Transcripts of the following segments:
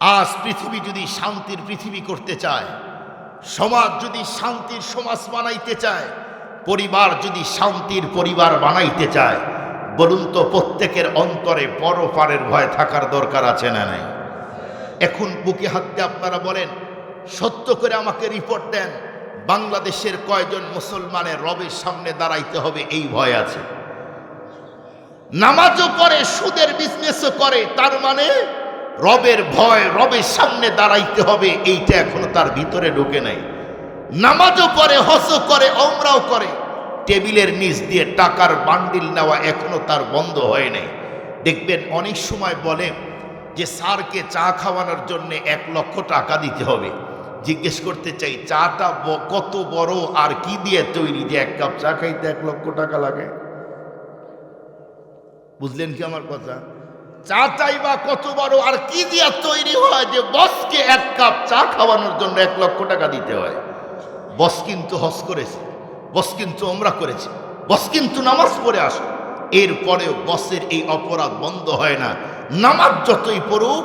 আজ পৃথিবী যদি শান্তির পৃথিবী করতে চায়, সমাজ যদি শান্তির সমাজ বানাইতে চায়, পরিবার যদি শান্তির পরিবার বানাইতে চায়, বলুন তো প্রত্যেকের অন্তরে পরপারের ভয় থাকার দরকার আছে না নাই? এখন বুকে হাত দিয়ে আপনারা বলেন, সত্য করে আমাকে রিপোর্ট দেন, বাংলাদেশের কয়জন মুসলমানের রবের সামনে দাঁড়াইতে হবে এই ভয় আছে? নামাজও করে, সুদের বিজনেসও করে, তার মানে রবের ভয়, রবের সামনে দাঁড়াইতে হবে এইটা এখনো তার ভিতরে ঢুকে নাই। নামাজও করে, হজও করে, ওমরাও করে, টেবিলের নিচ দিয়ে টাকার বান্ডিল নেওয়া এখনো তার বন্ধ হয় নাই। দেখবেন অনেক সময় বলে যে স্যারকে চা খাওয়ানোর জন্য 1 লক্ষ টাকা দিতে হবে। জিজ্ঞেস করতে চাই, চাটা কত বড় আর কি দিয়ে তৈরি যে 1 কাপ চা খাইতে 1 লক্ষ টাকা লাগে? বুঝলেন কি আমার কথা? চাটাই বা কত বড় আর কি দিয়ে তৈরি হয় যে বসকে 1 কাপ চা খাওয়ানোর জন্য 1 লক্ষ টাকা দিতে হয়? বস কিন্তু হজ করেছে, বস কিন্তু ওমরা করেছে, বস কিন্তু নামাজ পড়ে আসে, এরপরেও বসের এই অপরাধ বন্ধ হয় না। নামাজ যতই পড়ুক,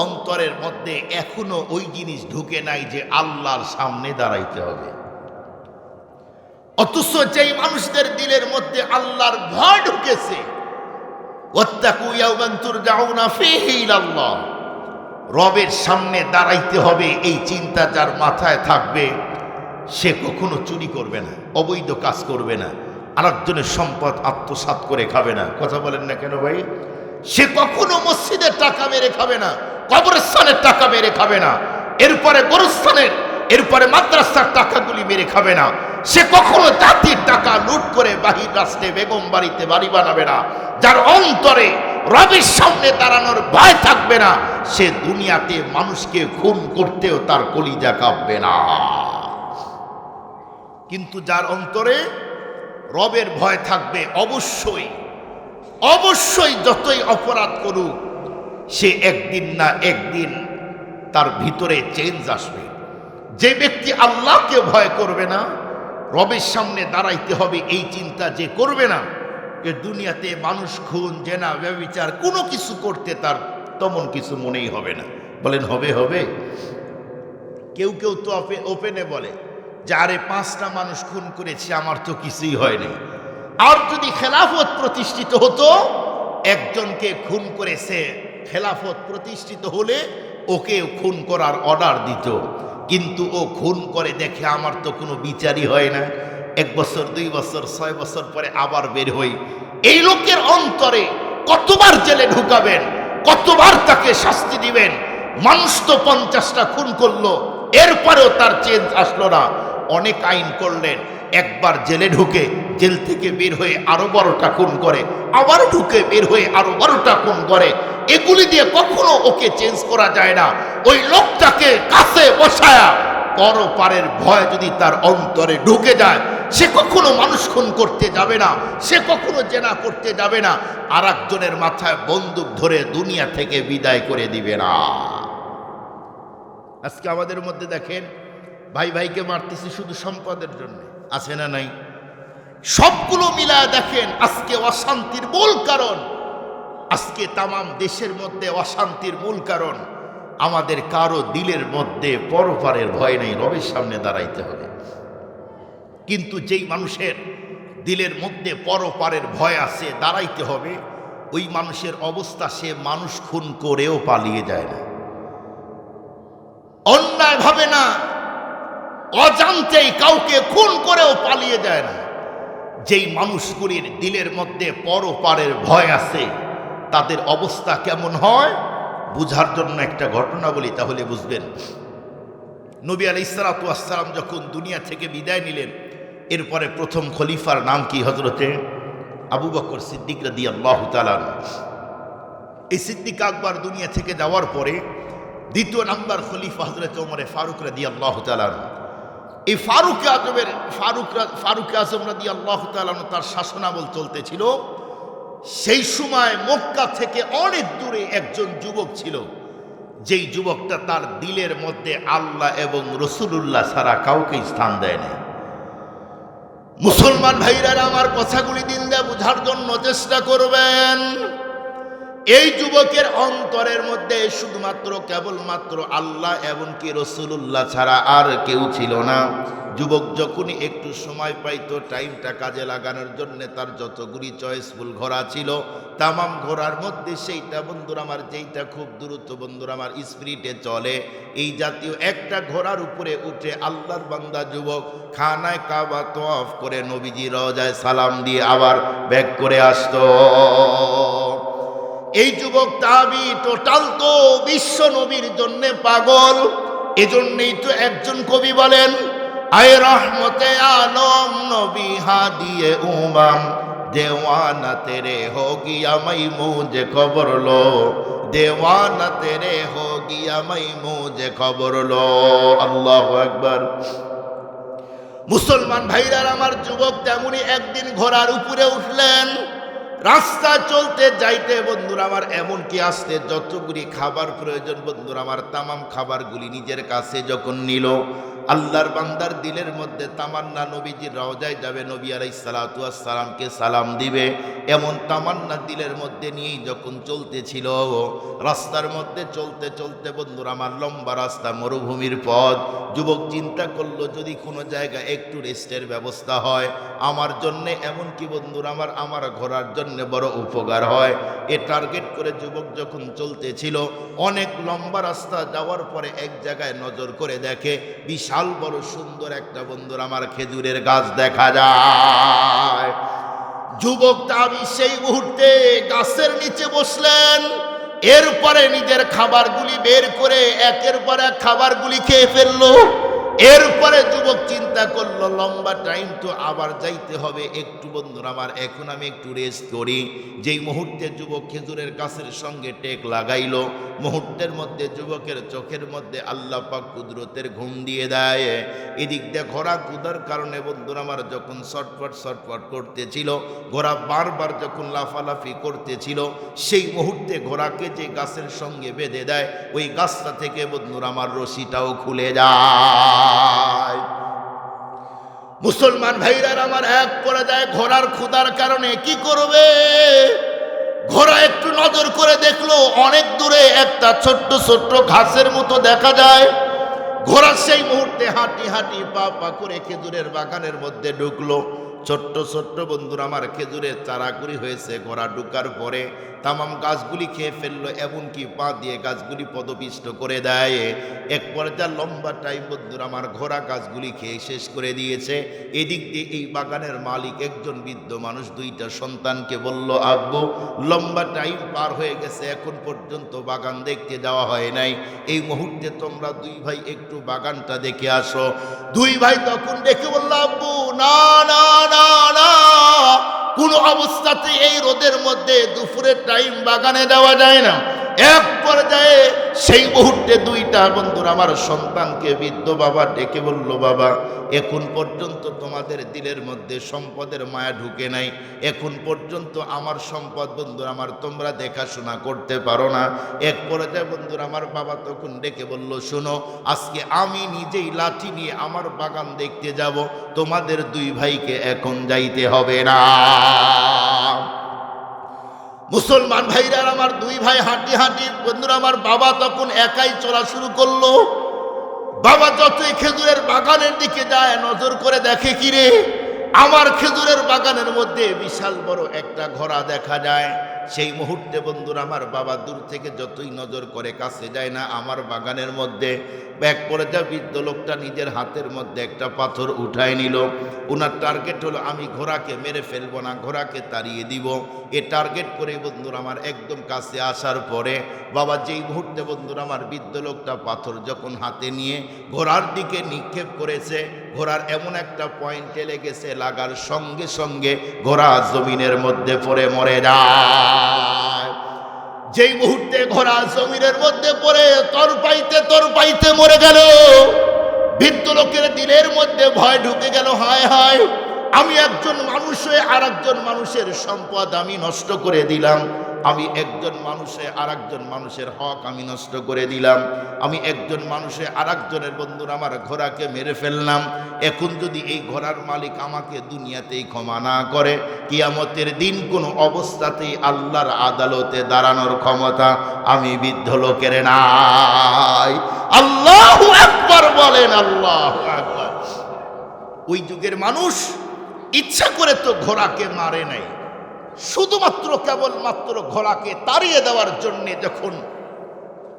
অন্তরের মধ্যে এখনো ওই জিনিস ঢুকে নাই যে আল্লাহর সামনে দাঁড়াইতে হবে। অথচ যেই মানুষদের দিলের মধ্যে আল্লাহর ভয় ঢুকেছে, ওয়াত্তাকু ইয়াওমান তুরজাউনা ফীহি ইলাল্লাহ, রবের সামনে দাঁড়াইতে হবে এই চিন্তা যার মাথায় থাকবে, সে কখনো চুরি করবে না, অবৈধ কাজ করবে না, আরেকজনের সম্পদ আত্মসাৎ করে খাবে না। কথা বলেন না কেন ভাই? সে কখনো মসজিদের টাকা মেরে খাবে না, কবরস্থানের টাকা মেরে খাবে না, এরপরে গোরস্থানের, এরপরে মাদ্রাসার টাকাগুলি মেরে খাবে না। সে কখনো জাতির টাকা লুট করে বাহির রাস্তায় বেগম বাড়িতে বাড়ি বানাবে না। যার অন্তরে রবের সামনে দাঁড়ানোর ভয় থাকবে না, সে দুনিয়াতে মানুষকে খুন করতেও তার কলিজা কাঁপবে না। কিন্তু যার অন্তরে রবের ভয় থাকবে, অবশ্যই অবশ্যই যতই অপরাধ করুক, সে একদিন না একদিন তার ভিতরে চেঞ্জ আসবে। যে ব্যক্তি আল্লাহকে ভয় করবে না, রবের সামনে দাঁড়াইতে হবে এই চিন্তা যে করবে না, এ দুনিয়াতে মানুষ খুন, জেনা, ব্যভিচার কোনো কিছু করতে তার তেমন কিছু মনেই হবে না। বলেন হবে? হবে? কেউ কেউ তো ওপেনে বলে যে আরে 5টা মানুষ খুন করেছি, আমার তো কিছুই হয়নি। আর যদি খেলাফত প্রতিষ্ঠিত হতো, একজনকে খুন করেছে, খেলাফত প্রতিষ্ঠিত হলে ওকে খুন করার অর্ডার দিত, কিন্তু ও খুন করে দেখে আমার তো কোনো বিচারই হয় না, 1 বছর 2 বছর 6 বছর পরে আবার বের হই। এই লোকের অন্তরে কতবার জেলে ঢুকাবেন, কতবার তাকে শাস্তি দিবেন? মানুষ তো 50টা খুন করলো, এরপরেও তার চেঞ্জ আসলো না। অনেক আইন করলেন, একবার জেলে ঢুকে জেল থেকে বের হয়ে আরো 12টা খুন করে, আবার ঢুকে বের হয়ে আরো 12টা খুন করে। এগুলি দিয়ে কখনো ওকে চেঞ্জ করা যায় না। ওই লোকটাকে কাছে বসায়া পরপারের ভয় যদি তার অন্তরে ঢুকে যায়, সে কখনো মানুষ খুন করতে যাবে না, সে কখনো জেনা করতে যাবে না, আর একজনের মাথায় বন্দুক ধরে দুনিয়া থেকে বিদায় করে দিবে না। আজকে আমাদের মধ্যে দেখেন, ভাই ভাইকে মারতেছি শুধু সম্পদের জন্য, আছে না নাই? সবগুলো মিলায় দেখেন, আজকে অশান্তির মূল কারণ, আজকে তামাম দেশের মধ্যে অশান্তির মূল কারণ আমাদের কারো দিলের মধ্যে পরপারের ভয় নেই, রবের সামনে দাঁড়াইতে হবে। কিন্তু যেই মানুষের দিলের মধ্যে পরপারের ভয় আছে, দাঁড়াইতে হবে, ওই মানুষের অবস্থা, সে মানুষ খুন করেও পালিয়ে যায় না, অন্যায় ভাবে না, অজান্তেই কাউকে খুন করেও পালিয়ে যায় না। যেই মানুষগুলির দিলের মধ্যে পরপারের ভয় আছে, তাদের অবস্থা কেমন হয় বুঝার জন্য একটা ঘটনা বলি, তাহলে বুঝবেন। নবী আলাইহিস সালাতু ওয়াস সালাম যখন দুনিয়া থেকে বিদায় নিলেন, এরপরে প্রথম খলিফার নাম কি? হযরতে আবু বকর সিদ্দিক রাদিয়াল্লাহু তাআলা। এই সিদ্দিক আকবর দুনিয়া থেকে যাওয়ার পরে দ্বিতীয় নাম্বার খলিফা হযরত ওমর ফারুক রাদিয়াল্লাহু তাআলা। এই ফারুক আজম রাদিয়াল্লাহু তাআলা তার শাসনামল চলতেছিল। সেই সময় মক্কা থেকে অনেক দূরে একজন যুবক ছিল, যেই যুবকটা তার দিলের মধ্যে আল্লাহ এবং রাসূলুল্লাহ ছাড়া কাউকে স্থান দেয় না। মুসলমান ভাইরা আমার কথাগুলি দিন দিয়ে বোঝার জন্য চেষ্টা করবেন। এই যুবকের অন্তরের মধ্যে শুধুমাত্র কেবলমাত্র আল্লাহ এবং কি রাসূলুল্লাহ ছাড়া আর কেউ ছিল না। যুবক যখনই একটু সময় পাইতো টাইমটা কাজে লাগানোর জন্য তার যতগুলি চয়েসফুল ঘোড়া ছিল তামাম ঘোড়ার মধ্যে সেইটা বন্ধুরা আমার, যেইটা খুব দ্রুত বন্ধুরা আমার স্পিডে চলে, এই জাতীয় একটা ঘোড়ার উপরে উঠে আল্লাহর বান্দা যুবক খানায় কাবা তওয়াফ করে নবীজি রওজায় সালাম দিয়ে আবার ব্যাক করে আসতো। এই যুবক তাবি টোটাল তো বিশ্ব নবীর জন্য পাগল। এজন্যই তো একজন কবি বলেন, আয় রহমতে আলম নবী হাদিয়ে উমাম, দেওয়ানা তেরে হো গিয়া মাই মুঝে খবর লো, দেওয়ানা তেরে হো গিয়া মাই মুঝে খবর লো। আল্লাহু আকবার। মুসলমান ভাইরা আমার, যুবক তেমনি একদিন ঘোড়ার উপরে উঠলেন। রাস্তা চলতে যাইতে বন্ধুরা আমার এমনকি আসতে যতগুলি খাবার প্রয়োজন বন্ধুরা আমার তামাম খাবারগুলি নিজের কাছে যখন নিল, আল্লাহর বান্দার দিলের মধ্যে তামান্না নবীজির রওজায় যাবে, নবী আলাইহিস সালাতু ওয়াস সালামকে সালাম দিবে, এমন তামান্না দিলের মধ্যে নিয়েই যখন চলতেছিল, রাস্তার মধ্যে চলতে চলতে বন্ধুরা আমার লম্বা রাস্তা, মরুভূমির পথ। যুবক চিন্তা করলো যদি কোনো জায়গায় একটু রেস্টের ব্যবস্থা হয় আমার জন্য, এমনকি বন্ধুরা আমার ঘোরার জন্য বড় উপকার হয়। এ টার্গেট করে যুবক যখন চলতেছিল, অনেক লম্বা রাস্তা যাওয়ার পরে এক জায়গায় নজর করে দেখে বিশাল বড় সুন্দর একটা বন্ধুরা আমার খেজুরের গাছ দেখা যায়। যুবক তাবি সেই মুহূর্তে গাছের নিচে বসলেন। এরপরে নিজের খাবারগুলি বের করে একের পর এক খাবারগুলি খেয়ে ফেললো। এরপরে যুবক চিন্তা করলো লম্বা টাইম তো আবার যাইতে হবে, একটু বন্ধুরা আমার এখন আমি একটু রেস্ট করি। যেই মুহূর্তে যুবক খেজুরের গাছের সঙ্গে টেক লাগাইলো, মুহূর্তের মধ্যে যুবকের চোখের মধ্যে আল্লাহ পাক কুদরতের ঘুম দিয়ে দেয়। এদিক দিয়ে ঘোড়া কুদার কারণে বন্ধুরা আমার যখন ছটফট করতেছিল, ঘোড়া বারবার যখন লাফালাফি করতেছিল, সেই মুহূর্তে ঘোড়াকে যে গাছের সঙ্গে বেঁধে দেয় ওই গাছটা থেকে বন্ধুরা আমার রশিটাও খুলে যায়। মুসলমান ভাইরা আমার, এক করে যায় ঘোড়ার ক্ষুধার কারণে কি করবে? ঘোড়া একটু নজর করে দেখলো অনেক দূরে একটা ছোট্ট ঘাসের মতো দেখা যায়। ঘোড়া সেই মুহূর্তে হাঁটি হাঁটি পা করে খেজুরের বাগানের মধ্যে ঢুকলো। ছোট্ট বন্ধুরা আমার খেজুরের চারাগুলি হয়েছে। ঘোড়া ঢুকার পরে তামাম গাছগুলি খেয়ে ফেললো, এমনকি পা দিয়ে গাছগুলি পদপিষ্ট করে দেয়। এক পর্যায়ে লম্বা টাইম বন্ধুরা আমার ঘোড়া গাছগুলি খেয়ে শেষ করে দিয়েছে। এদিক দিয়ে এই বাগানের মালিক একজন বৃদ্ধ মানুষ দুইটা সন্তানকে বলল, আব্বু লম্বা টাইম পার হয়ে গেছে, এখন পর্যন্ত বাগান দেখতে যাওয়া হয় নাই, এই মুহূর্তে তোমরা দুই ভাই একটু বাগানটা দেখে আসো। দুই ভাই তখন দেখে বলল, আব্বু না না না না, কোন অবস্থাতে এই রোদের মধ্যে দুপুরের টাইম বাগানে যাওয়া যায় না। এক পর্যায়ে সেই মুহূর্তে দুইটা বন্ধুরা আমার সন্তানকে বৃদ্ধ বাবা ডেকে বলল, বাবা এখন পর্যন্ত তোমাদের দিলের মধ্যে সম্পদের মায়া ঢুকে নাই, এখন পর্যন্ত আমার সম্পদ বন্ধুরা আমার তোমরা দেখাশোনা করতে পারো না। এক পর্যায়ে বন্ধুরা আমার বাবা তখন ডেকে বলল, শোনো আজকে আমি নিজেই লাঠি নিয়ে আমার বাগান দেখতে যাব, তোমাদের দুই ভাইকে এখন যাইতে হবে না। মুসলমান ভাইরা আমার, দুই ভাই হাঁটি হাঁটি বন্ধুরা আমার বাবা তখন একাই চলা শুরু করলো। বাবা যতই খেজুরের বাগানের দিকে যায় নজর করে দেখে কিরে আমার খেজুরের বাগানের মধ্যে বিশাল বড় একটা ঘোড়া দেখা যায়। সেই মুহূর্তে বন্ধুরা আমার বাবা দূর থেকে যতই নজর করে কাছে যায় না আমার বাগানের মধ্যে। ব্যাক করে যা বৃদ্ধ লোকটা নিজের হাতের মধ্যে একটা পাথর উঠায় নিল। ওনার টার্গেট হলো আমি ঘোড়াকে মেরে ফেলবো না, ঘোড়াকে তাড়িয়ে দিব। এ টার্গেট করে বন্ধুরা আমার একদম কাছে আসার পরে বাবা যেই মুহূর্তে বন্ধুরা আমার বৃদ্ধ লোকটা পাথর যখন হাতে নিয়ে ঘোড়ার দিকে নিক্ষেপ করেছে, ঘোড়ার এমন একটা পয়েন্টে লেগেছে, লাগার সঙ্গে সঙ্গে ঘোড়া জমিনের মধ্যে পড়ে মরে যায়। যেই মুহূর্তে ঘোড়া জমিনের মধ্যে পড়ে তরপাইতে মরে গেল, বৃদ্ধ লোকের দিলের মধ্যে ভয় ঢুকে গেল, হায় হায় আমি একজন মানুষ হয়ে আর একজন মানুষের সম্পদ আমি নষ্ট করে দিলাম। আমি একজন মানুষে আরেকজন মানুষের হক আমি নষ্ট করে দিলাম, আমি একজন মানুষে আরেকজনের বন্ধুর আমার ঘোড়াকে মেরে ফেললাম। এখন যদি এই ঘোড়ার মালিক আমাকে দুনিয়াতেই ক্ষমা না করে, কিয়ামতের দিন কোনো অবস্থাতেই আল্লাহর আদালতে দাঁড়ানোর ক্ষমতা আমি বৃদ্ধ লোকের নাই। আল্লাহু আকবার বলেন, আল্লাহু আকবার। ওই যুগের মানুষ ইচ্ছা করে তো ঘোড়াকে মারে নাই, শুধুমাত্র কেবলমাত্র ঘোড়াকে তাড়িয়ে দেওয়ার জন্য যখন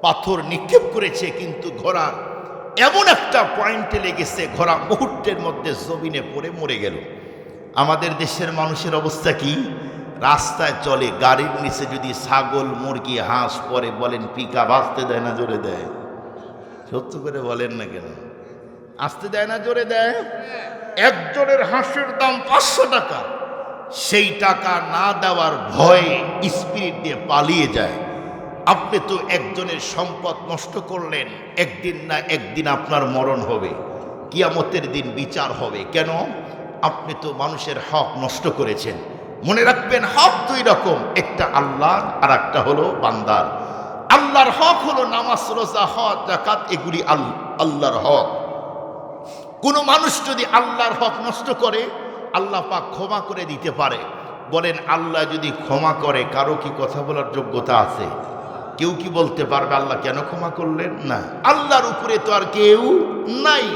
পাথর নিক্ষেপ করেছে, কিন্তু ঘোড়ার এমন একটা পয়েন্টে লেগেছে, ঘোড়া মুহূর্তের মধ্যে জমিনে পড়ে মরে গেল। আমাদের দেশের মানুষের অবস্থা কি? রাস্তায় চলে, গাড়ির নিচে যদি ছাগল মুরগি হাঁস পরে, বলেন পিকা বাঁচতে দেয় না জোরে দেয়? সত্য করে বলেন না কেন? আসতে দেয় না জোরে দেয়? একজনের হাঁসের দাম 500 টাকা, সেই টাকা না দেওয়ার ভয়ে স্পিরিট দিয়ে পালিয়ে যায়। আপনি তো একজনের সম্পদ নষ্ট করলেন, একদিন না একদিন আপনার মরণ হবে, কিয়ামতের দিন বিচার হবে। কেন? আপনি তো মানুষের হক নষ্ট করেছেন। মনে রাখবেন, হক দুই রকম, একটা আল্লাহর আর একটা হলো বান্দার। আল্লাহর হক হলো নামাজ, রোজা, হজ, যাকাত, এগুলি আল্লাহর হক। কোনো মানুষ যদি আল্লাহর হক নষ্ট করে, আল্লাহ পাক ক্ষমা করে দিতে পারে। বলেন, আল্লাহ যদি ক্ষমা করে, কারো কি কথা বলার যোগ্যতা আছে? কেউ কি বলতে পারবে আল্লাহ কেন ক্ষমা করলেন? না, আল্লাহর উপরে তো আর কেউ নাই।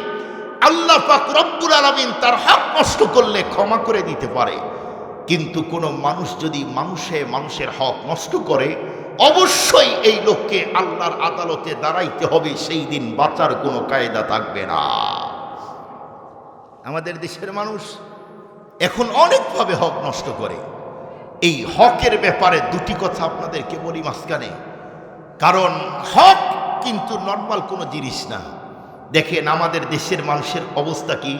আল্লাহ পাক রব্বুল আলামিন তার হক নষ্ট করলে ক্ষমা করে দিতে পারে। কিন্তু কোনো মানুষ যদি মানুষের হক নষ্ট করে, অবশ্যই এই লোককে আল্লাহর আদালতে দাঁড়াইতে হবে, সেই দিন বাঁচার কোনো কায়দা থাকবে না। আমাদের দেশের মানুষ এখন অনেকভাবে হক নষ্ট করে। এই হকের ব্যাপারে দুটি কথা আপনাদেরকে বলি মাঝখানে, কারণ হক কিন্তু নর্মাল কোনো জিনিস না। দেখেন আমাদের দেশের মানুষের অবস্থা কি?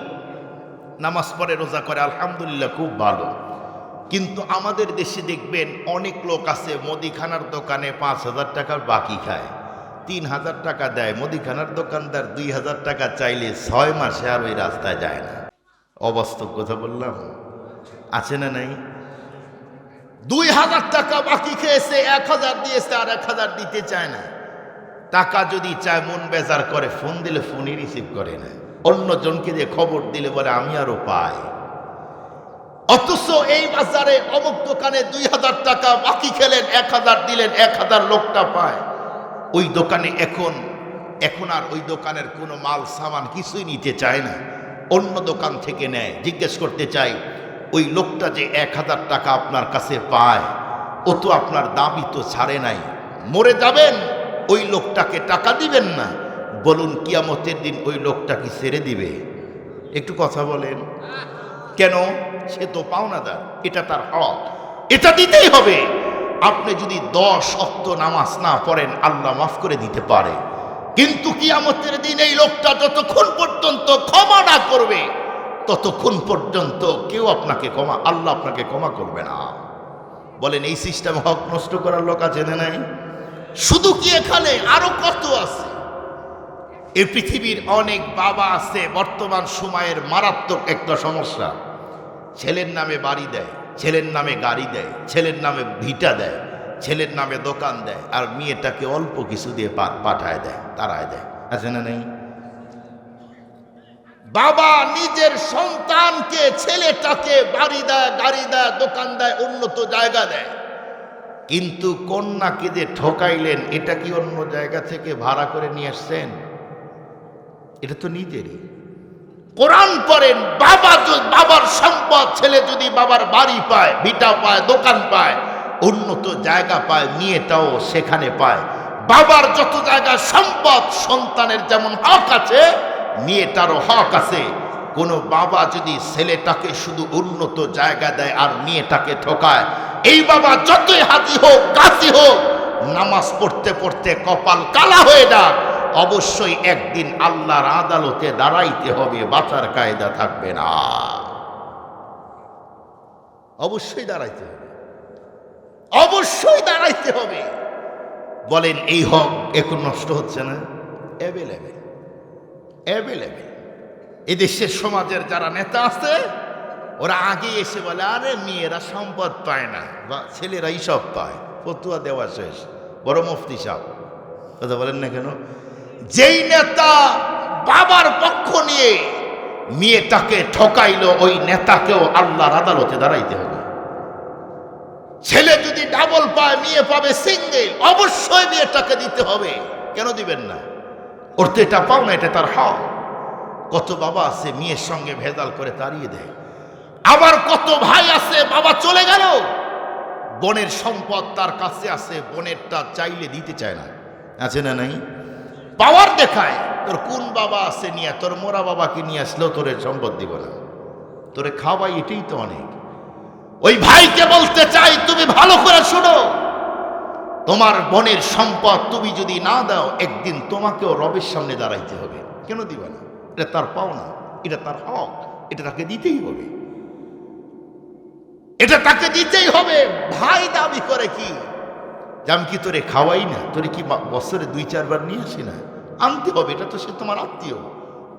নামাজ পড়ে, রোজা করে, আলহামদুলিল্লাহ, খুব ভালো। কিন্তু আমাদের দেশে দেখবেন অনেক লোক আছে মুদিখানার দোকানে 5,000 টাকার বাকি খায়, 3,000 টাকা দেয়। মুদিখানার দোকানদার 2,000 টাকা চাইলে 6 মাসে আর ওই রাস্তায় যায় না। অবাস্তব কথা বললাম? আছে না নাই? 2,000 টাকা বাকি খেয়েছে, 1,000 দিয়েছে, আর 1,000 দিতে চায় না। টাকা যদি চায় মন বেজার করে, ফোন দিলে ফোনই রিসিভ করে না। অন্য জনকে দিয়ে খবর দিলে বলে আমি আরো পাই। অথচ এই বাজারে অমুক দোকানে 2,000 টাকা বাকি খেলেন, 1,000 দিলেন, 1,000 লোকটা পায়। ওই দোকানে এখন আর ওই দোকানের কোনো মাল সামান কিছুই নিতে চায় না, অন্য দোকান থেকে নেয়। জিজ্ঞেস করতে চাই, ওই লোকটা যে 1,000 টাকা আপনার কাছে পায়, ও তো আপনার দাবি তো ছাড়ে নাই। মরে যাবেন, ওই লোকটাকে টাকা দিবেন না? বলুন, কিয়ামতের দিন ওই লোকটা কি ছেড়ে দিবে? একটু কথা বলেন। কেন? সে তো পাওনাদার, এটা তার হক, এটা দিতেই হবে। আপনি যদি 10 ওয়াক্ত নামাজ না পড়েন, আল্লাহ মাফ করে দিতে পারে, কিন্তু কিয়ামতের দিন এই লোকটা যতক্ষণ পর্যন্ত ক্ষমা না করবে, ততক্ষণ পর্যন্ত কেউ আপনাকে আল্লাহ আপনাকে ক্ষমা করবে না। বলেন, এই সিস্টেম হক নষ্ট করার লোক আছে না নাই? শুধু কি এখানে, আরো কত আছে। এই পৃথিবীর অনেক বাবা আছে, বর্তমান সময়ের মারাত্মক একটা সমস্যা, ছেলের নামে বাড়ি দেয়, ছেলের নামে গাড়ি দেয়, ছেলের নামে ভিটা দেয়, ছেলের নামে দোকান দেয়, আর মেয়েটাকে অল্প কিছু দিয়ে পাঠায় দেয়, তারায় দেয়। আছে না নেই? বাবা নিজের সন্তানকে, ছেলেটাকে বাড়ি দেয়, গাড়ি দেয়, দোকান দেয়, উন্নত জায়গা দেয়, কিন্তু কন্যাকে যে ঠকাইলেন, এটা কি অন্য জায়গা থেকে ভাড়া করে নিয়ে আসছেন? এটা তো নিজেরই। কোরআন পড়েন, বাবার সম্পদ, ছেলে যদি বাবার বাড়ি পায়, ভিটা পায়, দোকান পায়, উন্নত জায়গা পায়, মেয়েটাও সেখানে পায়। বাবার যত জায়গা সম্পদ, সন্তানের যেমন হক আছে, মেয়েটারও হক আছে। কোন বাবা যদি ছেলেটাকে শুধু উন্নত জায়গা দেয় আর মেয়েটাকে ঠকায়, এই বাবা যতই হাতি হোক, কাশি হোক, নামাজ পড়তে পড়তে কপাল কালা হয়ে যাক, অবশ্যই একদিন আল্লাহর আদালতে দাঁড়াইতে হবে, বাঁচার কায়দা থাকবে না। অবশ্যই দাঁড়াইতে হবে, অবশ্যই দাঁড়াইতে হবে। বলেন, এই হক এখন নষ্ট হচ্ছে না? অ্যাভেলেবেল। এদেশের সমাজের যারা নেতা আছে, ওরা আগে এসে বলে, আরে মেয়েরা সম্পদ পায় না, বা ছেলেরাই সব পায়। ফতুয়া দেওয়া শেষ, বড় মুফতি সাহেব। কথা বলেন না কেন? যেই নেতা বাবার পক্ষ নিয়ে মেয়েটাকে ঠকাইলো, ওই নেতাকেও আল্লাহর আদালতে দাঁড়াইতে হবে। ছেলে যদি ডাবল পায়, মেয়ে পাবে সিঙ্গেল, অবশ্যই মেয়েটাকে দিতে হবে। কেন দিবেন না? ওর তো এটা পাও না, এটা তার হক। কত বাবা আছে মেয়ের সঙ্গে ভেজাল করে তাড়িয়ে দেয়। আবার কত ভাই আছে বাবা চলে গেল, বোনের সম্পদ তার কাছে আছে, বোনেরটা চাইলে দিতে চায় না। আছে না নাই? পাওয়ার দেখায়। তোর কোন বাবা আছে নিয়ে, তোর মোরা বাবাকে নিয়ে আসলেও তোর সম্পদ দিব না, তোরে খাওয়াই, এটাই তো অনেক। ওই ভাইকে বলতে চাই, তুমি ভালো করে শুনো, তোমার বোনের সম্পদ তুমি যদি না দাও, একদিন তোমাকেও রবের সামনে দাঁড়াইতে হবে। কেন দিবে না? এটা তার পাওনা, এটা তার হক, এটা তাকে দিতেই হবে, এটা তাকে দিতেই হবে। ভাই দাবি করে কি, যে আমি কি তোরে খাওয়াই না, তোরে কি বছরে 2-4 বার নিয়ে আসি না? আনতে হবে, এটা তো সে তোমার আত্মীয়।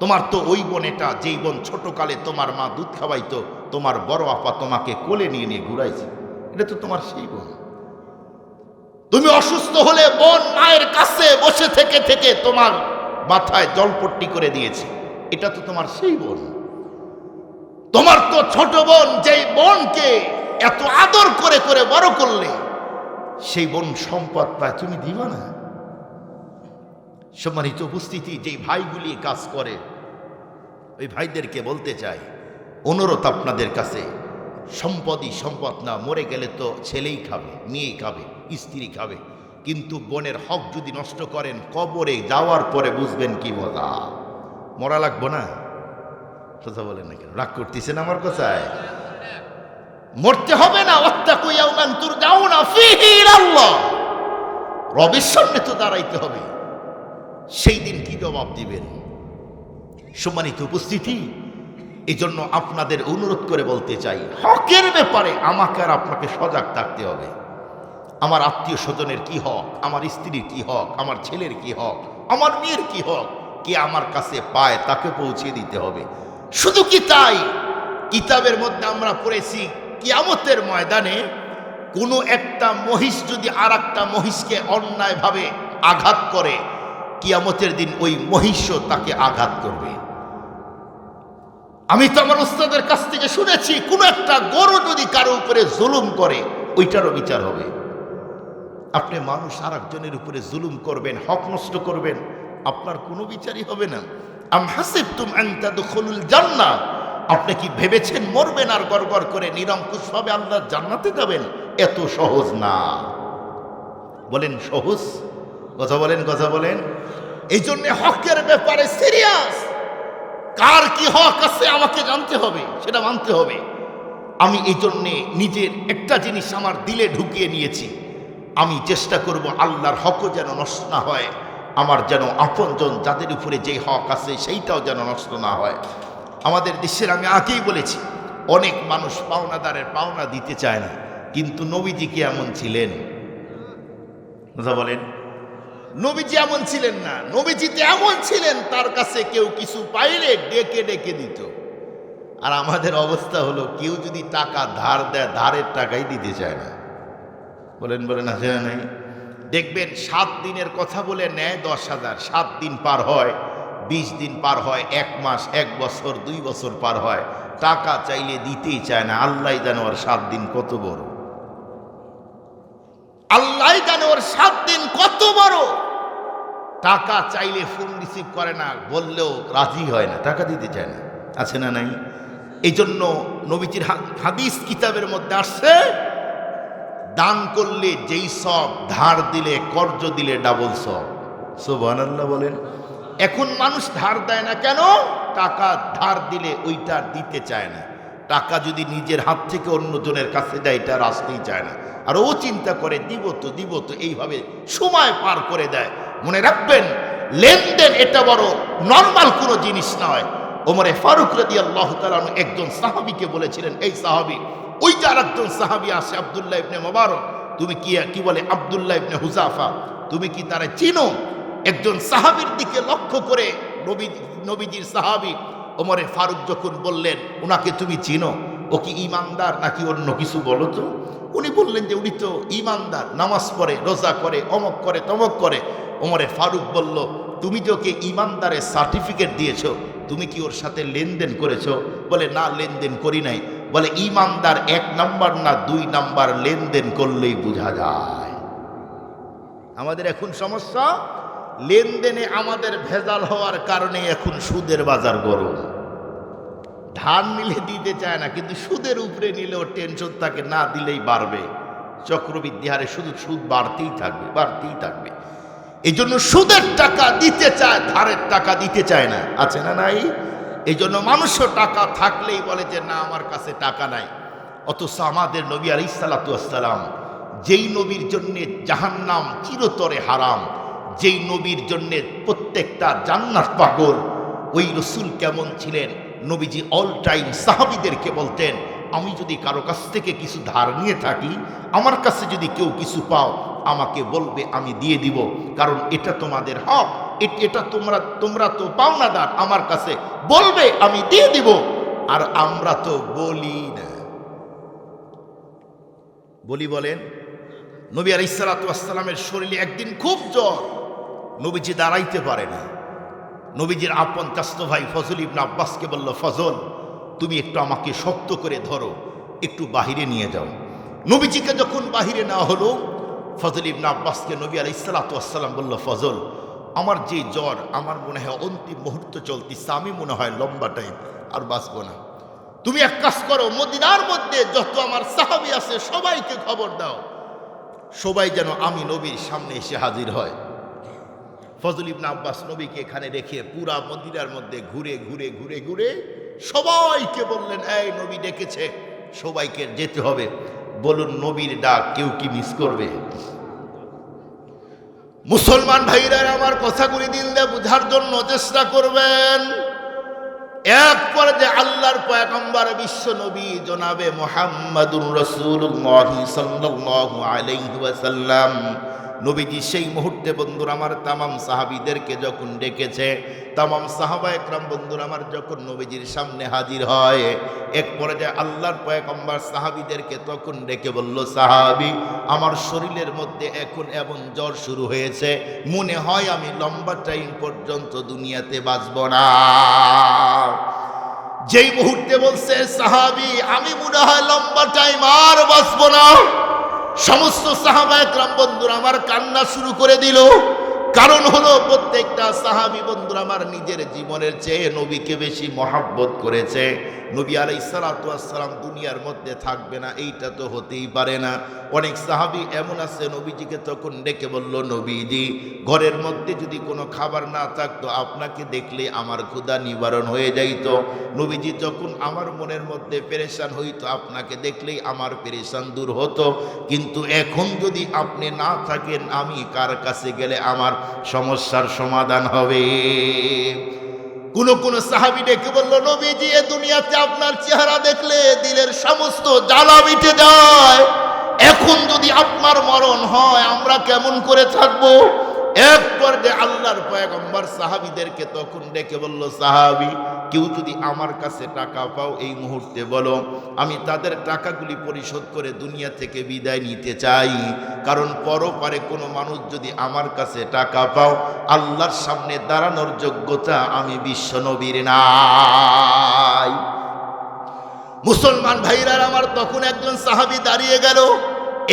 তোমার তো ওই বোন, এটা যেই বোন ছোটকালে তোমার মা দুধ খাওয়াইতো, তোমার বড় আপা তোমাকে কোলে নিয়ে নিয়ে ঘুরাইছে, এটা তো তোমার সেই বোন। তুমি অসুস্থ হলে বোন মায়ের কাছে বসে থেকে থেকে তোমার মাথায় জলপট্টি করে দিয়েছে, এটা তো তোমার সেই বোন। তোমার তো ছোট বোন, যেই বোনকে এত আদর করে করে বড় করলে, সেই বোন সম্পদ পায়, তুমি দিবা না? সম্মানিত উপস্থিতি, যেই ভাইগুলি কাজ করে, ওই ভাইদেরকে বলতে চাই, অনুরোধ আপনাদের কাছে, সম্পদই সম্পদ না, মরে গেলে তো ছেলেই খাবে, মেয়েই খাবে, স্ত্রী খাবে, কিন্তু বোনের হক যদি নষ্ট করেন, কবরে যাওয়ার পরে বুঝবেন কি মজা। মরা লাগবো না? কথা বলেন না কেন? রাগ করতেছেন আমার কথায়? মরতে হবে না। ওয়াত্তাকু ইয়াওমান তুরজাউনা ফীহি ইলাল্লাহ, রবের সামনে তো দাঁড়াইতে হবে। সেই দিন কি জবাব দিবেন? সম্মানিত উপস্থিতি, এই জন্য আপনাদের অনুরোধ করে বলতে চাই, হকের ব্যাপারে আমাকে আর আপনাকে সজাগ থাকতে হবে। আমার আত্মীয় স্বজনের কি হক, আমার স্ত্রীর কি হক, আমার ছেলের কি হক, আমার মেয়ের কি হক, কে আমার কাছে পায় তাকে পৌঁছে দিতে হবে। শুধু কি তাই, কিতাবের মধ্যে আমরা পড়েছি, কিয়ামতের ময়দানে কোনো একটা মহিষ যদি আর একটা মহিষকে অন্যায়ভাবে আঘাত করে, কিয়ামতের দিন ওই মহিষও তাকে আঘাত করবে। আমি তো আমার উস্তাদের কাছ থেকে শুনেছি, কোনো একটা গরু যদি কারো উপরে জুলুম করে, ওইটারও বিচার হবে। আপনি মানুষ আর একজনের উপরে জুলুম করবেন, হক নষ্ট করবেন, আপনার কোনো বিচারই হবে না। আম হাসিবতুম আন তাদখুলুল জান্নাহ, আপনি কি ভেবেছেন মরবেন আর গড়গড় করে নিরঙ্কুশভাবে আল্লাহর জান্নাতে যাবেন? এত সহজ না। বলেন সহজ? কথা বলেন, কথা বলেন। এই জন্য হকের ব্যাপারে সিরিয়াস। কার কি হক আছে আমাকে জানতে হবে, সেটা মানতে হবে। আমি এই জন্যে নিজের একটা জিনিস আমার দিলে ঢুকিয়ে নিয়েছি, আমি চেষ্টা করব আল্লাহর হকও যেন নষ্ট না হয়, আমার যেন আপনজন যাদের উপরে যেই হক আছে সেইটাও যেন নষ্ট না হয়। আমাদের দেশের, আমি আগেই বলেছি, অনেক মানুষ পাওনাদারের পাওনা দিতে চায় না, কিন্তু নবীজি কি এমন ছিলেন? কথা বলেন। নবীজি এমন ছিলেন না। নবীজিতে এমন ছিলেন, তার কাছে কেউ কিছু পাইলে ডেকে ডেকে দিত। আর আমাদের অবস্থা হলো, কেউ যদি টাকা ধার দেয়, ধারের টাকাই দিতে চায় না। বলেন বলেন, আছে না নাই? দেখবেন 7 দিনের কথা বলে নেয় 10,000, 7 দিন পার হয়, 20 দিন পার হয়, 1 মাস, 1 বছর, 2 বছর পার হয়, টাকা চাইলে দিতেই চায় না। আল্লাহ জানে ওর 7 দিন কত বড়, আল্লাহ জানে ওর 7 দিন কত বড়। টাকা চাইলে ফোন রিসিভ করে না, বললেও রাজি হয় না, টাকা দিতে চায় না। আছে না নাই? এই জন্য নবীজির হাদিস কিতাবের মধ্যে আসছে, দান করলে যেই সব, ধার দিলে, কর্জ দিলে ডাবল সব। সুবহানাল্লাহ বলেন। এখন মানুষ ধার দেয় না কেন? টাকা ধার দিলে ওইটা দিতে চায় না। টাকা যদি নিজের হাত থেকে অন্যজনের কাছে যায়, এটা আসতেই চায় না। আর ও চিন্তা করে দিব তো দিব তো, এইভাবে সময় পার করে দেয়। মনে রাখবেন, লেনদেন এটা বড় নর্মাল কোনো জিনিস নয়। ওমরে ফারুক রাদিয়াল্লাহু তাআলা একজন সাহাবীকে বলেছিলেন, এই সাহাবী, ওই যে আরেকজন সাহাবী আছে আব্দুল্লাহ ইবনে মুবারক, তুমি কি বলে আব্দুল্লাহ ইবনে হুযাফা, তুমি কি তারা চিনো? একজন সাহাবীর দিকে লক্ষ্য করে নবীজির সাহাবী ওমরে ফারুক যখন বললেন, ওনাকে তুমি চিনো? ও কি ইমানদার নাকি অন্য কিছু বলো তো। উনি বললেন যে উনি তো ইমানদার, নামাজ পড়ে, রোজা করে, অমক করে, তমক করে। ওমরে ফারুক বলল, তুমি যে ওকে ইমানদারের সার্টিফিকেট দিয়েছো, তুমি কি ওর সাথে লেনদেন করেছো? বলে না, লেনদেন করি নাই। বলে ইমানদার 1 নাম্বার না 2 নাম্বার লেনদেন করলেই বোঝা যায়। আমাদের এখন সমস্যা, লেনদেনে আমাদের ভেজাল হওয়ার কারণে এখন সুদের বাজার গরম। ধার নিলে দিতে চায় না, কিন্তু সুদের উপরে নিলেও টেনশন থাকে, না দিলেই বাড়বে। চক্রবৃদ্ধি হারে শুধু সুদ বাড়তেই থাকবে, বাড়তেই থাকবে। এই জন্য সুদের টাকা দিতে চায়, ধারের টাকা দিতে চায় না। আছে না নাই? এই জন্য মানুষও টাকা থাকলেই বলে যে না আমার কাছে টাকা নাই। অথচ আমাদের নবী আলাইহিস সালাতু ওয়াস সালাম, যেই নবীর জন্যে জাহান্নাম চিরতরে হারাম, যেই নবীর জন্যে প্রত্যেকটা জান্নাত পাগল, ওই রসুল কেমন ছিলেন? নবীজি অল টাইম সাহাবীদেরকে বলতেন, আমি যদি কারো কাছ থেকে কিছু ধার নিয়ে থাকি, আমার কাছে যদি কেউ কিছু পাও আমাকে বলবে, আমি দিয়ে দিব, কারণ এটা তোমাদের হক, এটা তোমরা তো পাওনাদার, আমার কাছে বলবে, আমি দিয়ে দিব। আর আমরা তো বলি না। বলি বলেন? নবী আলাইহিস সালাতু ওয়াস সালামের শরীরে একদিন খুব জ্বর, নবীজি দাঁড়াইতে পারে না। নবীজির আপন চাচতো ভাই ফজল ইবনে আব্বাসকে বলল, ফজল তুমি একটু আমাকে শক্ত করে ধরো, একটু বাহিরে নিয়ে যাও। নবীজিকে যখন বাহিরে নেওয়া হলো, ফজল ইবনে আব্বাসকে নবী আলাইহিস সালাতু ওয়াস সালাম বলল, ফজল আমার যে জ্বর, আমার মনে হয় অন্তিম মুহূর্ত চলতেছে, আমি মনে হয় লম্বা টাইম আর বাঁচবো না। তুমি এক কাজ করো, মদিনার মধ্যে যত আমার সাহাবী আছে সবাইকে খবর দাও, সবাই যেন আমি নবীর সামনে এসে হাজির হয়। ফজল ইবনে আব্বাস নবীকে এখানে রেখে পুরা মদিনার মধ্যে ঘুরে ঘুরে ঘুরে ঘুরে সবাইকে বললেন, এই নবী ডেকেছে, সবাইকে যেতে হবে। বলুন নবীর ডাক কেউ কি মিস করবে? মুসলমান ভাইরা আমার কথাগুলি দিল দিয়ে বুঝার জন্য চেষ্টা করবেন। এক পর্যায়ে আল্লাহর পয়গম্বর বিশ্ব নবী জনাবে মুহাম্মাদুর রাসূলুল্লাহ সাল্লাল্লাহু আলাইহি ওয়াসাল্লাম, নবীজি সেই মুহূর্তে বন্ধুরা আমার তামাম সাহাবীদেরকে যখন ডেকেছে, তামাম সাহাবা একরাম বন্ধুরা আমার যখন নবীজির সামনে হাজির হয়, এক পর্যায়ে আল্লাহর পয়গম্বর সাহাবীদেরকে তখন ডেকে বলল, সাহাবী আমার শরীরের মধ্যে এখন এমন জ্বর শুরু হয়েছে, মনে হয় আমি লম্বা টাইম পর্যন্ত দুনিয়াতে বাঁচব না। যেই মুহূর্তে বলছে সাহাবী আমি মনে হয় লম্বা টাইম আর বাঁচব না, সমস্ত সাহাবা একরাম বন্ধুরা আমার কান্না শুরু করে দিল। কারণ হলো প্রত্যেকটা সাহাবী বন্ধুরা আমার নিজের জীবনের চেয়ে নবীকে বেশি মহাব্বত করেছে। নবী আলাইহিস সালাতু ওয়াস সালাম দুনিয়ার মধ্যে থাকবে না, এইটা তো হতেই পারে না। অনেক সাহাবী এমন আছে নবীজিকে তখন ডেকে বলল, নবীজি ঘরের মধ্যে যদি কোনো খাবার না থাকতো, আপনাকে দেখলে আমার ক্ষুধা নিবারণ হয়ে যাইত। নবীজি যখন আমার মনের মধ্যে পেরেশান হইতো, আপনাকে দেখলেই আমার পেরেশান দূর হতো। কিন্তু এখন যদি আপনি না থাকেন, আমি কার কাছে গেলে আমার সমস্যার সমাধান হবে? কোন সাহাবী ডেকে বলল, নবীজি এ দুনিয়াতে আপনার চেহারা দেখলে দিলের সমস্ত জ্বালা মিটে যায়, এখন যদি আপনার মরণ হয় আমরা কেমন করে থাকবো? এক পর্যায়ে আল্লাহর পয়গম্বর সাহাবীদেরকে তখন ডেকে বলল, সাহাবী কেউ যদি আমার কাছে টাকা পাও এই মুহূর্তে বলো, আমি তাদের টাকাগুলি পরিশোধ করে দুনিয়া থেকে বিদায় নিতে চাই। কারণ পরপারে কোনো মানুষ যদি আমার কাছে টাকা পাও, আল্লাহর সামনে দাঁড়ানোর যোগ্যতা আমি বিশ্ব নবীর নাই। মুসলমান ভাইরা আমার তখন একজন সাহাবী দাঁড়িয়ে গেল,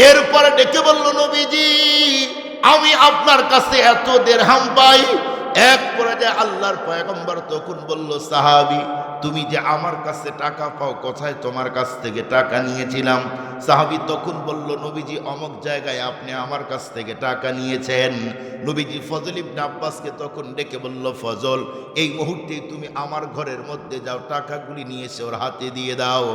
এরপরে ডেকে বলল, নবীজি আমি আপনার কাছে এত দিরহাম পাই। এক পর্যায়ে আল্লাহর পয়গম্বর তখন বলল, সাহাবী তুমি যে আমার কাছে টাকা পাও, কোথায় তোমার কাছ থেকে টাকা নিয়েছিলাম? সাহাবী তখন বলল, নবীজি অমুক জায়গায় আপনি আমার কাছ থেকে টাকা নিয়েছেন। নবীজি ফজল ইবনে আব্বাসকে তখন ডেকে বলল, ফজল এই মুহূর্তেই তুমি আমার ঘরের মধ্যে যাও, টাকাগুলি নিয়ে এসে ওর হাতে দিয়ে দাও।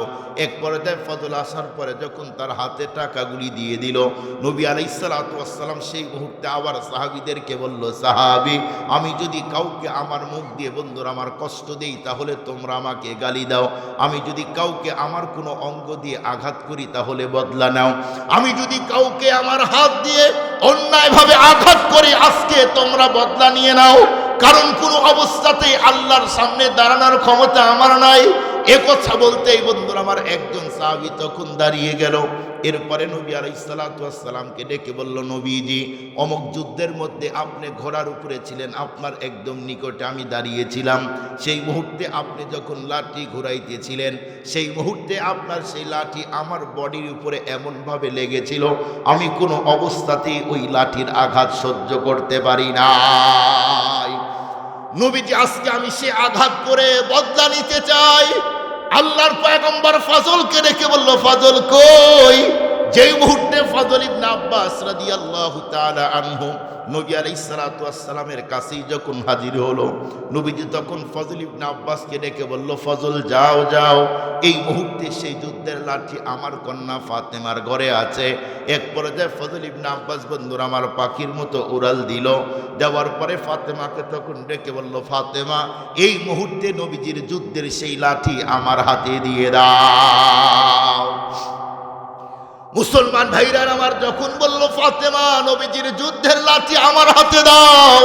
এক পর্যায়ে ফজল আসার পরে যখন তার হাতে টাকাগুলি দিয়ে দিল, নবী আলাইহিস সালাতু ওয়াস সালাম সেই মুহূর্তে আবার সাহাবীদেরকে বলল, সাহাবী আমি যদি কাউকে আমার মুখ দিয়ে বন্ধুরা আমার কষ্ট দেই, তাহলে তোমরা আমাকে গালি দাও। আমি যদি কাউকে আমার কোনো অঙ্গ দিয়ে আঘাত করি, তাহলে বদলা নাও। আমি যদি কাউকে আমার হাত দিয়ে অন্যায়ভাবে আঘাত করি, আজকে তোমরা বদলা নিয়ে নাও। কারণ কোনো অবস্থাতেই আল্লাহর সামনে দাঁড়ানোর ক্ষমতা আমার নাই। কথা বলতেই বন্ধুরা আমার একজন সাহাবী তখন দাঁড়িয়ে গেল। এরপরে নবী আলাইহিস সালাতু ওয়াস সালামকে ডেকে বলল, নবীজি অমুক যুদ্ধের মধ্যে আপনি ঘোড়ার উপরে ছিলেন, আপনার একদম নিকটে আমি দাঁড়িয়েছিলাম। সেই মুহূর্তে আপনি যখন লাঠি ঘুরাইতেছিলেন, সেই মুহূর্তে আপনার সেই লাঠি আমার বডির উপরে এমনভাবে লেগেছিল, আমি কোনো অবস্থাতেই ওই লাঠির আঘাত সহ্য করতে পারি নাই। নবীজি আজকে আমি সে আঘাত করে বদলা নিতে চাই। আল্লাহর পয়গম্বর ফজলকে ডেকে বলল, ফজল কই? যেই মুহূর্তে ফজল ইবনে আব্বাস রাদিয়াল্লাহু তাআলা আনহু নবী আলাইহিস সালাতু ওয়াস সালামের কাছেই যখন হাজির হলো, নবীজি তখন ফজল ইবনে আব্বাসকে ডেকে বলল, ফজল যাও যাও, এই মুহূর্তে সেই যুদ্ধের লাঠি আমার কন্যা ফাতেমার ঘরে আছে। এক পর্যায়ে ফজল ইবনে আব্বাস বন্ধুরা আমার পাখির মতো উড়াল দিল। দেওয়ার পরে ফাতেমাকে তখন ডেকে বলল, ফাতেমা এই মুহূর্তে নবীজির যুদ্ধের সেই লাঠি আমার হাতে দিয়ে দাও। মুসলমান ভাইরা আমার যখন বলল, ফাতেমা নবীজির যুদ্ধের লাঠি আমার হাতে দাও,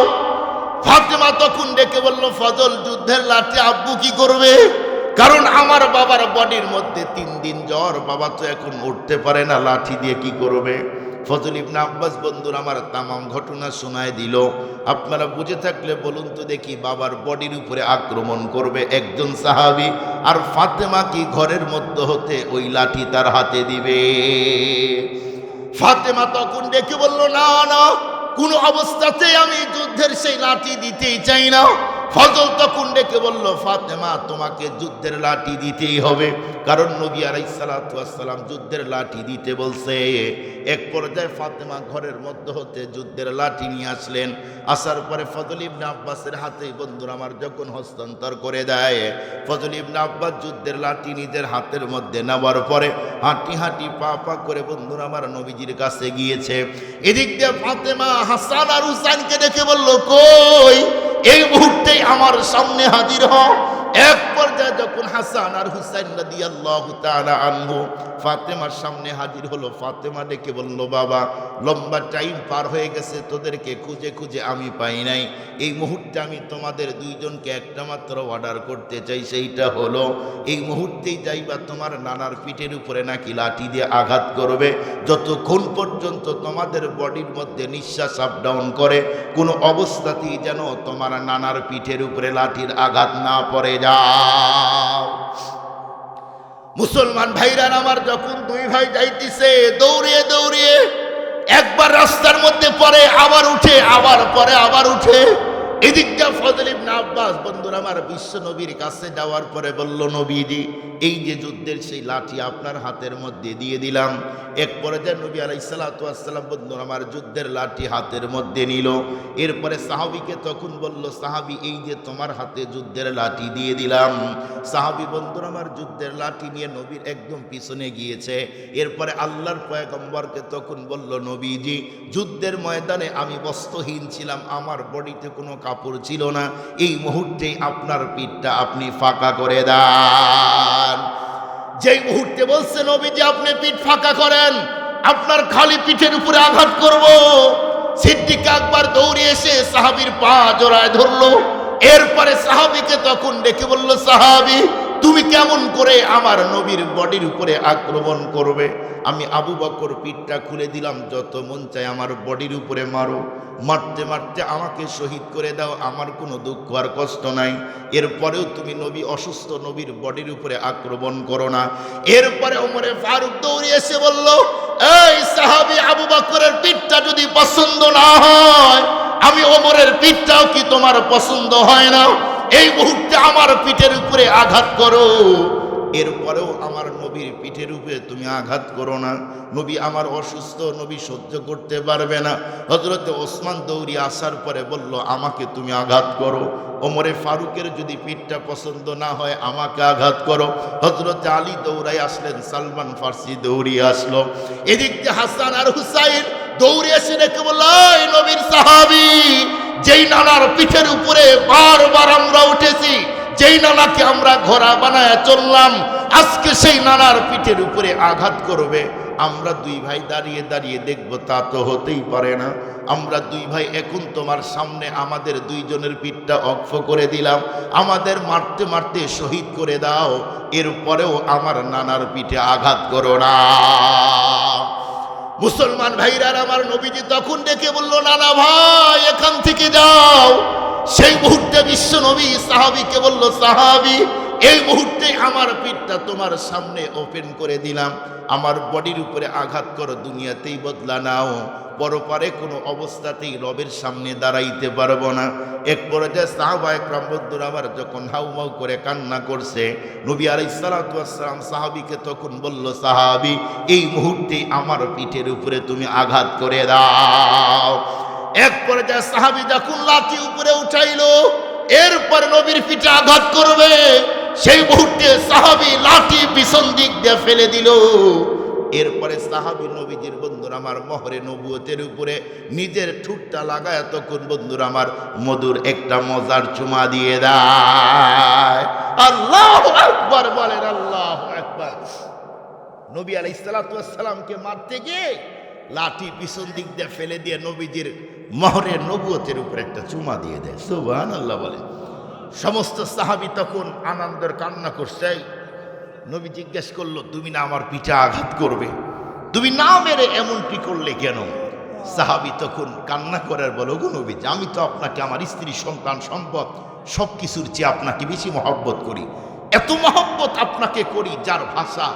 ফাতেমা তখন ডেকে বলল, ফজল যুদ্ধের লাঠি আব্বু কি করবে? কারণ আমার বাবার বডির মধ্যে 3 দিন জ্বর, বাবা তো এখন উঠতে পারে না, লাঠি দিয়ে কি করবে? ফজল ইবনে আব্বাস বন্ধুরা আমার তামাম ঘটনা শোনায় দিল। আপনারা বুঝে থাকলে বলুন তো দেখি, বাবার বডির উপরে আক্রমণ করবে একজন সাহাবী, আর ফাতেমা কি ঘরের মধ্যে হতে ওই লাঠি তার হাতে দিবে? ফাতেমা তখন ডেকে বলল, না না, কোনো অবস্থাতেই আমি যুদ্ধের সেই লাঠি দিতেই চাই না। ফজল তখন ডেকে বলল, ফাতেমা তোমাকে যুদ্ধের লাঠি দিতেই হবে, কারণ নবী আলাইহিস সালাতু ওয়াস সালাম যুদ্ধের লাঠি দিতে বলছে। এক পর্যায়ে ফাতেমা ঘরের মধ্যে হতে যুদ্ধের লাঠি নিয়ে আসলেন। আসার পরে ফজল ইবনে আব্বাসের হাতে বন্ধুরা আমার যখন হস্তান্তর করে দেয়, ফজল ইবনে আব্বাস যুদ্ধের লাঠি নিজের হাতের মধ্যে নেওয়ার পরে হাঁটি হাঁটি পা পা করে বন্ধুরা আমার নবীজির কাছে গিয়েছে। এদিক দিয়ে ফাতেমা হাসান আর হুসাইনকে ডেকে বলল, কই? এই মুহূর্তেই আমার সামনে হাজির হও। এক পর্যায়ে যখন হাসান আর হুসাইন রাদিয়াল্লাহু তাআলা আনহু ফাতেমার সামনে হাজির হলো, ফাতেমা ডেকে বলল, বাবা লম্বা টাইম পার হয়ে গেছে, তোদেরকে খুঁজে খুঁজে আমি পাই নাই। এই মুহূর্তে আমি তোমাদের দুইজনকে একটা মাত্র অর্ডার করতে চাই, সেইটা হলো এই মুহূর্তেই যাইবা তোমার নানার পিঠের উপরে নাকি লাঠি দিয়ে আঘাত করবে। যতক্ষণ পর্যন্ত তোমাদের বডির মধ্যে নিঃশ্বাস আপ ডাউন করে, কোনো অবস্থাতেই যেন তোমার নানার পিঠের উপরে লাঠির আঘাত না পড়ে যাও। মুসলমান ভাইরা আমার যখন দুই ভাই যাইতেছে দৌড়িয়ে দৌড়িয়ে, একবার রাস্তার মধ্যে পড়ে, আবার উঠে, আবার পরে আবার উঠে। এদিকটা ফজল ইবনে আব্বাস বন্ধুরা আমার বিশ্ব নবীর কাছে যাওয়ার পরে বলল, নবীজি এই যে যুদ্ধের সেই লাঠি আপনার হাতের মধ্যে দিয়ে দিলাম। এক পর্যায়ে নবী আলাইহিস সালাতু ওয়াস সালাম বন্ধুরা আমার যুদ্ধের লাঠি হাতের মধ্যে নিল। এরপরে সাহাবীকে তখন বলল, সাহাবী এই যে তোমার হাতে যুদ্ধের লাঠি দিয়ে দিলাম। সাহাবী বন্ধুরা আমার যুদ্ধের লাঠি নিয়ে নবীর একদম পিছনে গিয়েছে। এরপরে আল্লাহর পয়গম্বরকে তখন বলল, নবীজি যুদ্ধের ময়দানে আমি বস্ত্রহীন ছিলাম, আমার বডিতে কোনো কাপড় ছিল না, এই মুহূর্তে আপনার পিঠটা আপনি ফাঁকা করে দেন। যেই মুহূর্তে বলছে নবীজি আপনি পিঠ ফাঁকা করেন, আপনার খালি পিঠের উপরে আঘাত করব, সিদ্দিক আকবর দৌড়ে এসে সাহাবীর পা জড়ায় ধরলো। এরপরে সাহাবীকে তখন ডেকে বলল, সাহাবী তুমি কেমন করে আমার নবীর বডির উপরে আক্রমণ করবে? আমি আবু বকর পিঠটা খুলে দিলাম, যত মন চায় আমার বডির উপরে মারো, মারতে মারতে আমাকে শহীদ করে দাও, আমার কোনো দুঃখ আর কষ্ট নাই। এরপরেও তুমি নবী অসুস্থ, নবীর বডির উপরে আক্রমণ করো না। এরপরে ওমরে ফারুক দৌড়ে এসে বলল, এই সাহাবী আবু বকরের পিঠটা যদি পছন্দ না হয়, আমি ওমরের পিঠটাও কি তোমার পছন্দ হয় না? এই মুহূর্তে আমার পিঠের উপরে আঘাত করো। এরপরেও আমার নবীর পিঠের উপরে তুমি আঘাত করো না, নবী আমার অসুস্থ, নবী সহ্য করতে পারবে না। হযরতে ওসমান দৌড়ি আসার পরে বলল, আমাকে তুমি আঘাত করো। ওমরে ফারুকের যদি পিঠটা পছন্দ না হয় আমাকে আঘাত করো। হযরতে আলী দৌড়াই আসলেন, সালমান ফার্সি দৌড়িয়ে আসলো। এদিক দিয়ে হাসান আর হুসাইন দৌড়ে এসে ডেকে বলল, এই নবীর সাহাবী, যেই নানার পিঠের উপরে বারবার আমরা উঠেছি, যেই নানাকে আমরা ঘোড়া বানায় চললাম, আজকে সেই নানার পিঠের উপরে আঘাত করবে। আমরা দুই ভাই দাঁড়িয়ে দাঁড়িয়ে দেখব, তা তো হতেই পারে না। আমরা দুই ভাই এখন তোমার সামনে আমাদের দুইজনের পিঠটা অক্ষ করে দিলাম, আমাদের মারতে মারতে শহীদ করে দাও, এরপরেও আমার নানার পিঠে আঘাত করো না। মুসলমান ভাইরা আমার, নবীজি তখন ডেকে বলল, নানা ভাই এখান থেকে যাও। সেই মুহূর্তে বিশ্ব নবী সাহাবীকে বলল, সাহাবী এই মুহূর্তে আমার পিঠটা তোমার সামনে ওপেন করে দিলাম, আমার বডির উপরে আঘাত করো, দুনিয়াতেই বদলা নাও, পরপারে কোনো অবস্থাতেই রবের সামনে দাঁড়াইতে পারবো না। এক পর্যায়ে সাহাবা একরাম বন্ধুরা আমার যখন হাউমাউ করে কান্না করছে, নবী আলাইহিস সালাতু ওয়াস সালাম সাহাবীকে তখন বলল, সাহাবী এই মুহূর্তে আমার পিঠের উপরে তুমি আঘাত করে দাও। এক পর্যায়ে সাহাবী যখন লাঠি উপরে উঠাইলো, এরপর নবীর পিঠে আঘাত করবে, সেই মুহূর্তে সাহাবী লাঠি পিছন দিক দিয়ে ফেলে দিল। এরপরে সাহাবী নবীজির বন্ধুরা আমার মোহরে নবুয়তের উপরে নিজের ঠোঁটটা লাগায় তখন বন্ধুরা আমার মধুর একটা মজার চুমা দিয়ে দেয়। আল্লাহু আকবার বলেন, আল্লাহু আকবার। নবী আলাইহিস সালাতু ওয়াস সালামকে মারতে গিয়ে লাঠি পিছন দিক দিয়ে ফেলে দিয়ে নবীজির মোহরে নবুয়তের উপরে একটা চুমা দিয়ে দেয়। সুবহানাল্লাহ বলে। সমস্ত সাহাবী তখন আনন্দের কান্না করছে। নবী জিজ্ঞেস করলো, তুমি না আমার পিঠে আঘাত করবে, তুমি না মেরে এমনটি করলে কেন? সাহাবী তখন কান্না করার বলো, গো নবী, আমি তো আপনাকে আমার স্ত্রী সন্তান সম্পদ সব কিছুর চেয়ে আপনাকে বেশি মহব্বত করি, এত মহব্বত আপনাকে করি যার ভাষা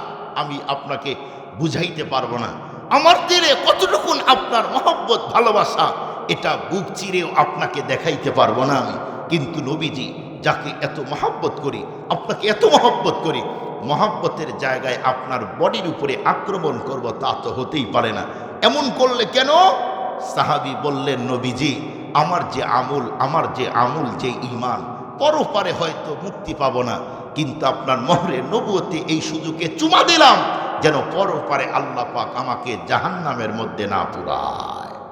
আমি আপনাকে বুঝাইতে পারবো না। আমার দিলে কতটুকুন আপনার মহব্বত ভালোবাসা এটা বুক চিরেও আপনাকে দেখাইতে পারবো না আমি। কিন্তু নবীজি, যাকে এত মহব্বত করি, আপনাকে এত মহব্বত করি, মহব্বতের জায়গায় আপনার বডির উপরে আক্রমণ করব তা তো হতেই পারে না, এমন করলে কেন? সাহাবী বললেন, নবীজি আমার যে আমল যে ঈমান, পরপারে হয়তো মুক্তি পাবো না, কিন্তু আপনার মোহরে নবুয়তে এই সুযোগে চুমা দিলাম যেন পরপারে আল্লাহ পাক আমাকে জাহান্নামের মধ্যে না পুরায়।